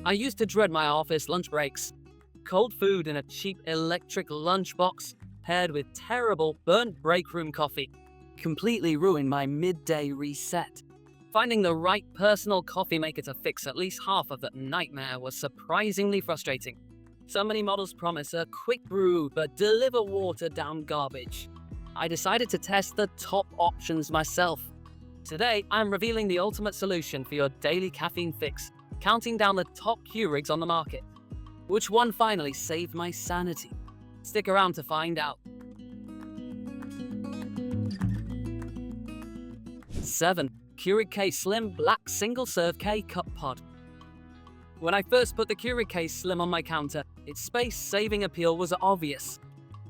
I used to dread my office lunch breaks. Cold food in a cheap electric lunchbox paired with terrible burnt break room coffee completely ruined my midday reset. Finding the right personal coffee maker to fix at least half of that nightmare was surprisingly frustrating. So many models promise a quick brew but deliver watered-down garbage. I decided to test the top options myself. Today, I'm revealing the ultimate solution for your daily caffeine fix, counting down the top Keurigs on the market. Which one finally saved my sanity? Stick around to find out. 7. Keurig K Slim Black Single Serve K Cup Pod. When I first put the Keurig K Slim on my counter, its space-saving appeal was obvious.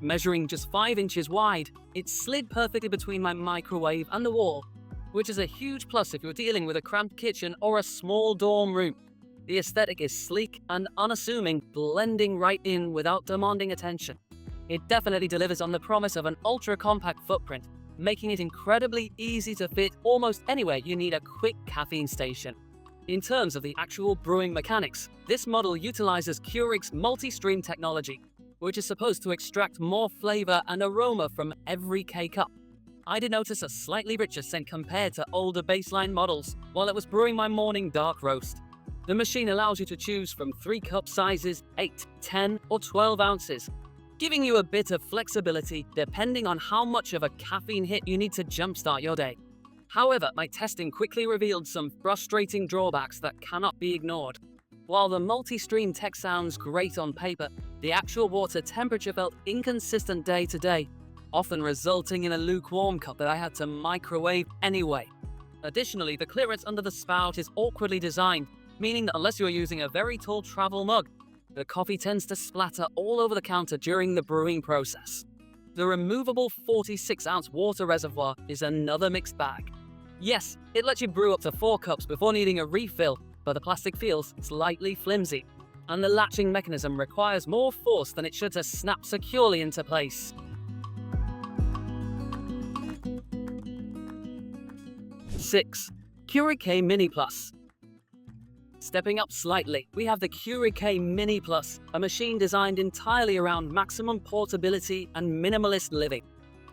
Measuring just 5 inches wide, it slid perfectly between my microwave and the wall, which is a huge plus if you're dealing with a cramped kitchen or a small dorm room. The aesthetic is sleek and unassuming, blending right in without demanding attention. It definitely delivers on the promise of an ultra-compact footprint, making it incredibly easy to fit almost anywhere you need a quick caffeine station. In terms of the actual brewing mechanics, this model utilizes Keurig's multi-stream technology, which is supposed to extract more flavor and aroma from every K-cup. I did notice a slightly richer scent compared to older baseline models while it was brewing my morning dark roast. The machine allows you to choose from 3 cup sizes, 8, 10, or 12 ounces, giving you a bit of flexibility depending on how much of a caffeine hit you need to jumpstart your day. However, my testing quickly revealed some frustrating drawbacks that cannot be ignored. While the multi-stream tech sounds great on paper, the actual water temperature felt inconsistent day to day, often resulting in a lukewarm cup that I had to microwave anyway. Additionally, the clearance under the spout is awkwardly designed, meaning that unless you're using a very tall travel mug, the coffee tends to splatter all over the counter during the brewing process. The removable 46-ounce water reservoir is another mixed bag. Yes, it lets you brew up to 4 cups before needing a refill, but the plastic feels slightly flimsy, and the latching mechanism requires more force than it should to snap securely into place. 6. Keurig K Mini Plus. Stepping up slightly, we have the Keurig K Mini Plus, a machine designed entirely around maximum portability and minimalist living.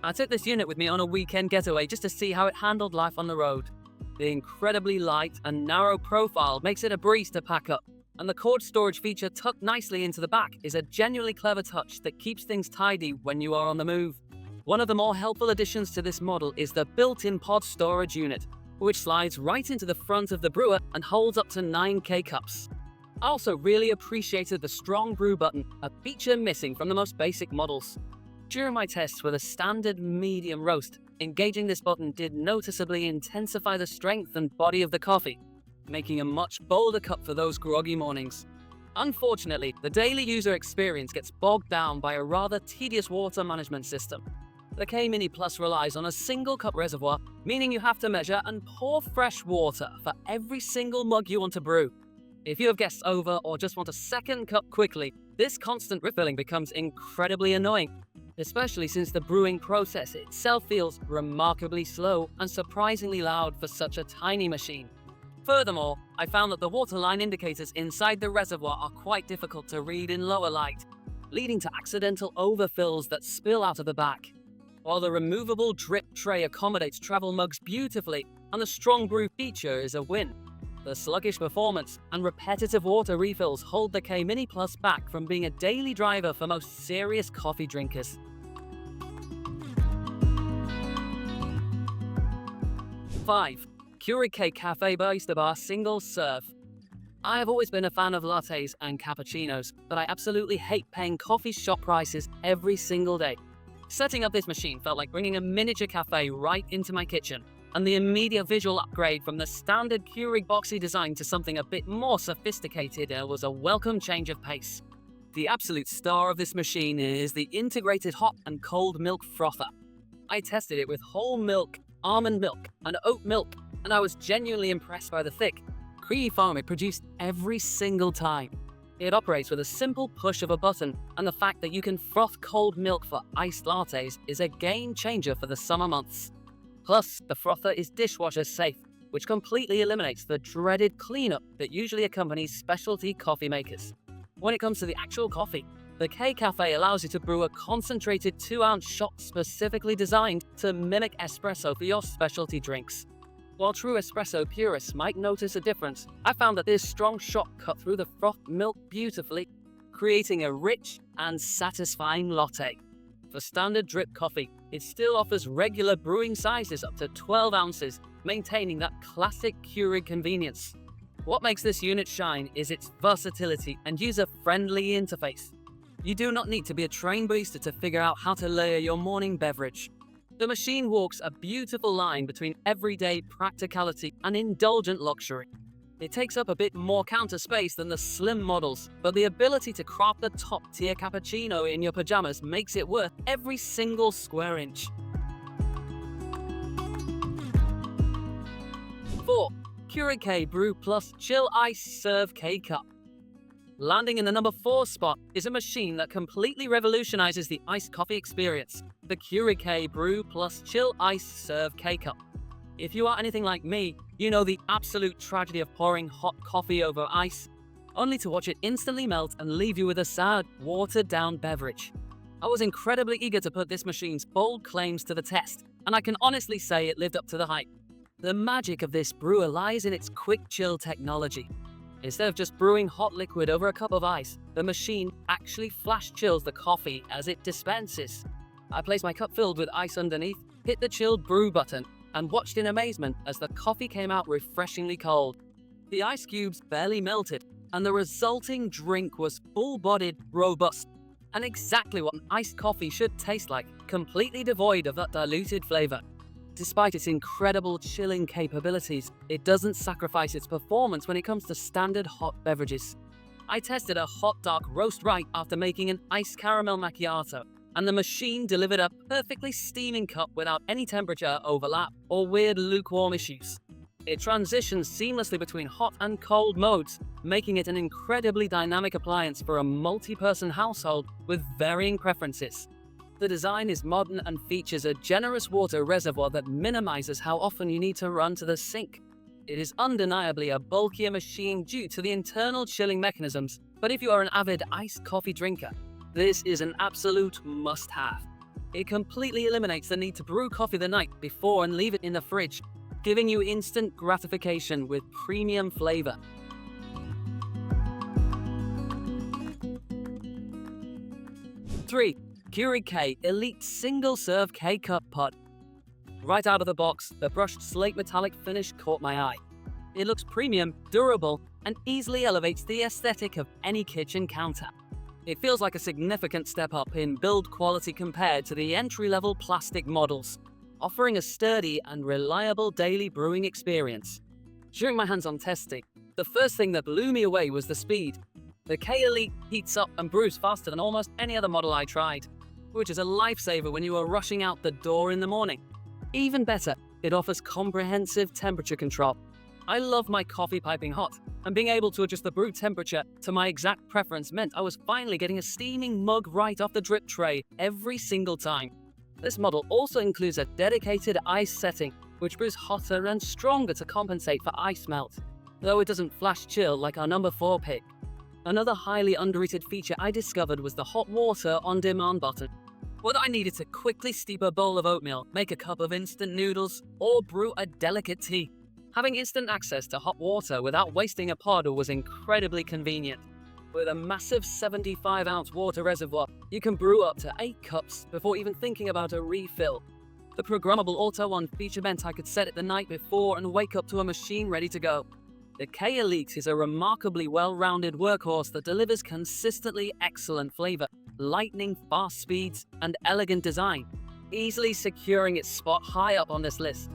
I took this unit with me on a weekend getaway just to see how it handled life on the road. The incredibly light and narrow profile makes it a breeze to pack up, and the cord storage feature tucked nicely into the back is a genuinely clever touch that keeps things tidy when you are on the move. One of the more helpful additions to this model is the built-in pod storage unit, which slides right into the front of the brewer and holds up to 9 K-cups. I also really appreciated the strong brew button, a feature missing from the most basic models. During my tests with a standard medium roast, engaging this button did noticeably intensify the strength and body of the coffee, making a much bolder cup for those groggy mornings. Unfortunately, the daily user experience gets bogged down by a rather tedious water management system. The K Mini Plus relies on a single cup reservoir, meaning you have to measure and pour fresh water for every single mug you want to brew. If you have guests over or just want a second cup quickly, this constant refilling becomes incredibly annoying, especially since the brewing process itself feels remarkably slow and surprisingly loud for such a tiny machine. Furthermore, I found that the waterline indicators inside the reservoir are quite difficult to read in lower light, leading to accidental overfills that spill out of the back. While the removable drip tray accommodates travel mugs beautifully and the strong brew feature is a win, the sluggish performance and repetitive water refills hold the K Mini Plus back from being a daily driver for most serious coffee drinkers. 5. Keurig K-Café Barista Bar Single Serve. I have always been a fan of lattes and cappuccinos, but I absolutely hate paying coffee shop prices every single day. Setting up this machine felt like bringing a miniature cafe right into my kitchen, and the immediate visual upgrade from the standard Keurig boxy design to something a bit more sophisticated was a welcome change of pace. The absolute star of this machine is the integrated hot and cold milk frother. I tested it with whole milk, almond milk, and oat milk, and I was genuinely impressed by the thick, creamy foam it produced every single time. It operates with a simple push of a button, and the fact that you can froth cold milk for iced lattes is a game changer for the summer months. Plus, the frother is dishwasher safe, which completely eliminates the dreaded cleanup that usually accompanies specialty coffee makers. When it comes to the actual coffee, the K-Café allows you to brew a concentrated 2-ounce shot specifically designed to mimic espresso for your specialty drinks. While true espresso purists might notice a difference, I found that this strong shot cut through the frothed milk beautifully, creating a rich and satisfying latte. For standard drip coffee, it still offers regular brewing sizes up to 12 ounces, maintaining that classic Keurig convenience. What makes this unit shine is its versatility and user-friendly interface. You do not need to be a trained barista to figure out how to layer your morning beverage. The machine walks a beautiful line between everyday practicality and indulgent luxury. It takes up a bit more counter space than the slim models, but the ability to craft a top-tier cappuccino in your pajamas makes it worth every single square inch. 4. Keurig K-Brew Plus Chill Ice Serve K-Cup. Landing in the number 4 spot is a machine that completely revolutionizes the iced coffee experience, the Keurig K-Brew Plus Chill Ice Serve K-Cup. If you are anything like me, you know the absolute tragedy of pouring hot coffee over ice, only to watch it instantly melt and leave you with a sad, watered-down beverage. I was incredibly eager to put this machine's bold claims to the test, and I can honestly say it lived up to the hype. The magic of this brewer lies in its quick chill technology. Instead of just brewing hot liquid over a cup of ice, the machine actually flash chills the coffee as it dispenses. I placed my cup filled with ice underneath, hit the chilled brew button, and watched in amazement as the coffee came out refreshingly cold. The ice cubes barely melted, and the resulting drink was full-bodied, robust, and exactly what an iced coffee should taste like, completely devoid of that diluted flavor. Despite its incredible chilling capabilities, it doesn't sacrifice its performance when it comes to standard hot beverages. I tested a hot dark roast right after making an iced caramel macchiato, and the machine delivered a perfectly steaming cup without any temperature overlap or weird lukewarm issues. It transitions seamlessly between hot and cold modes, making it an incredibly dynamic appliance for a multi-person household with varying preferences. The design is modern and features a generous water reservoir that minimizes how often you need to run to the sink. It is undeniably a bulkier machine due to the internal chilling mechanisms, but if you are an avid iced coffee drinker, this is an absolute must-have. It completely eliminates the need to brew coffee the night before and leave it in the fridge, giving you instant gratification with premium flavor. 3. Keurig K Elite Single Serve K-Cup Pod. Right out of the box, the brushed slate metallic finish caught my eye. It looks premium, durable, and easily elevates the aesthetic of any kitchen counter. It feels like a significant step up in build quality compared to the entry-level plastic models, offering a sturdy and reliable daily brewing experience. During my hands-on testing, the first thing that blew me away was the speed. The K Elite heats up and brews faster than almost any other model I tried, which is a lifesaver when you are rushing out the door in the morning. Even better, it offers comprehensive temperature control. I love my coffee piping hot, and being able to adjust the brew temperature to my exact preference meant I was finally getting a steaming mug right off the drip tray every single time. This model also includes a dedicated ice setting, which brews hotter and stronger to compensate for ice melt, though it doesn't flash chill like our number 4 pick. Another highly underrated feature I discovered was the hot water on-demand button. Whether I needed to quickly steep a bowl of oatmeal, make a cup of instant noodles, or brew a delicate tea, having instant access to hot water without wasting a pod was incredibly convenient. With a massive 75-ounce water reservoir, you can brew up to 8 cups before even thinking about a refill. The programmable auto-on feature meant I could set it the night before and wake up to a machine ready to go. The K Elite is a remarkably well-rounded workhorse that delivers consistently excellent flavor, lightning fast speeds, and elegant design, easily securing its spot high up on this list.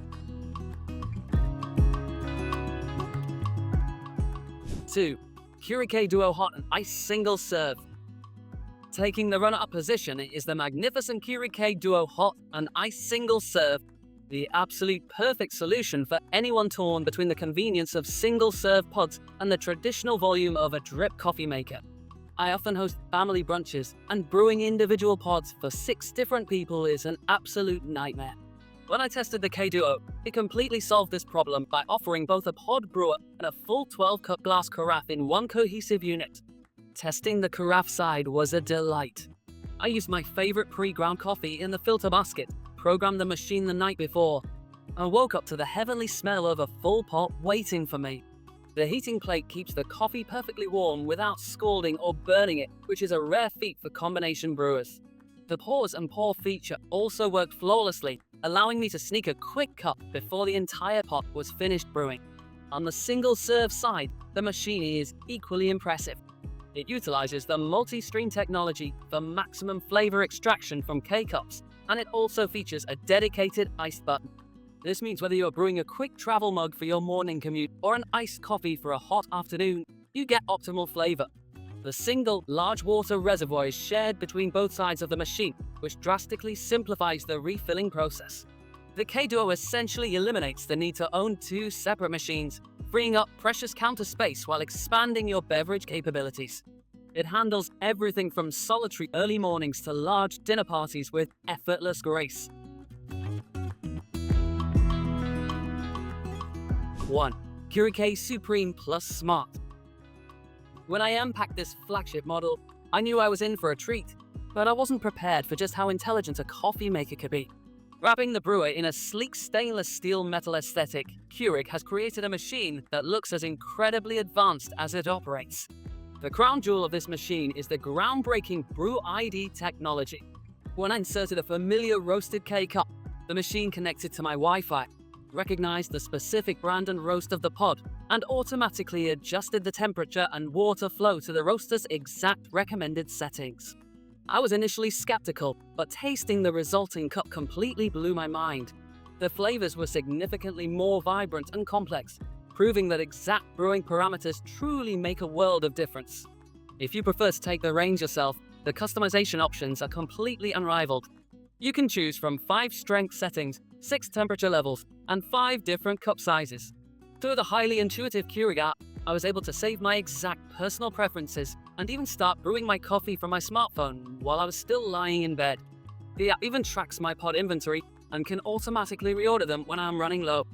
2. Keurig K Duo Hot and Ice Single Serve. Taking the runner-up position is the magnificent Keurig K Duo Hot and Ice Single Serve, the absolute perfect solution for anyone torn between the convenience of single-serve pods and the traditional volume of a drip coffee maker. I often host family brunches, and brewing individual pods for 6 different people is an absolute nightmare. When I tested the K-Duo, it completely solved this problem by offering both a pod brewer and a full 12-cup glass carafe in one cohesive unit. Testing the carafe side was a delight. I used my favorite pre-ground coffee in the filter basket, programmed the machine the night before, and woke up to the heavenly smell of a full pot waiting for me. The heating plate keeps the coffee perfectly warm without scalding or burning it, which is a rare feat for combination brewers. The pause and pour feature also worked flawlessly, allowing me to sneak a quick cup before the entire pot was finished brewing. On the single-serve side, the machine is equally impressive. It utilizes the multi-stream technology for maximum flavor extraction from K-Cups, and it also features a dedicated ice button. This means whether you're brewing a quick travel mug for your morning commute or an iced coffee for a hot afternoon, you get optimal flavor. The single large water reservoir is shared between both sides of the machine, which drastically simplifies the refilling process. The K-Duo essentially eliminates the need to own two separate machines, freeing up precious counter space while expanding your beverage capabilities. It handles everything from solitary early mornings to large dinner parties with effortless grace. 1. Keurig Supreme Plus Smart. When I unpacked this flagship model, I knew I was in for a treat, but I wasn't prepared for just how intelligent a coffee maker could be. Wrapping the brewer in a sleek stainless steel metal aesthetic, Keurig has created a machine that looks as incredibly advanced as it operates. The crown jewel of this machine is the groundbreaking Brew ID technology. When I inserted a familiar roasted K-cup, the machine connected to my Wi-Fi, recognized the specific brand and roast of the pod, and automatically adjusted the temperature and water flow to the roaster's exact recommended settings. I was initially skeptical, but tasting the resulting cup completely blew my mind. The flavors were significantly more vibrant and complex, proving that exact brewing parameters truly make a world of difference. If you prefer to take the reins yourself, the customization options are completely unrivaled. You can choose from 5 strength settings, 6 temperature levels, and 5 different cup sizes. Through the highly intuitive Keurig app, I was able to save my exact personal preferences and even start brewing my coffee from my smartphone while I was still lying in bed. The app even tracks my pod inventory and can automatically reorder them when I'm running low.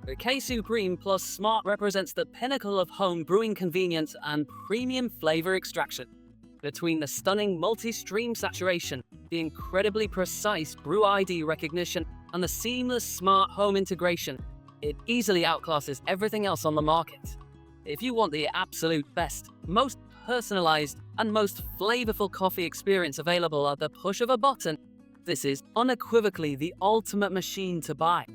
The K Supreme Plus Smart represents the pinnacle of home brewing convenience and premium flavor extraction. Between the stunning multi-stream saturation, the incredibly precise Brew ID recognition, and the seamless smart home integration, it easily outclasses everything else on the market. If you want the absolute best, most personalized, and most flavorful coffee experience available at the push of a button, this is unequivocally the ultimate machine to buy.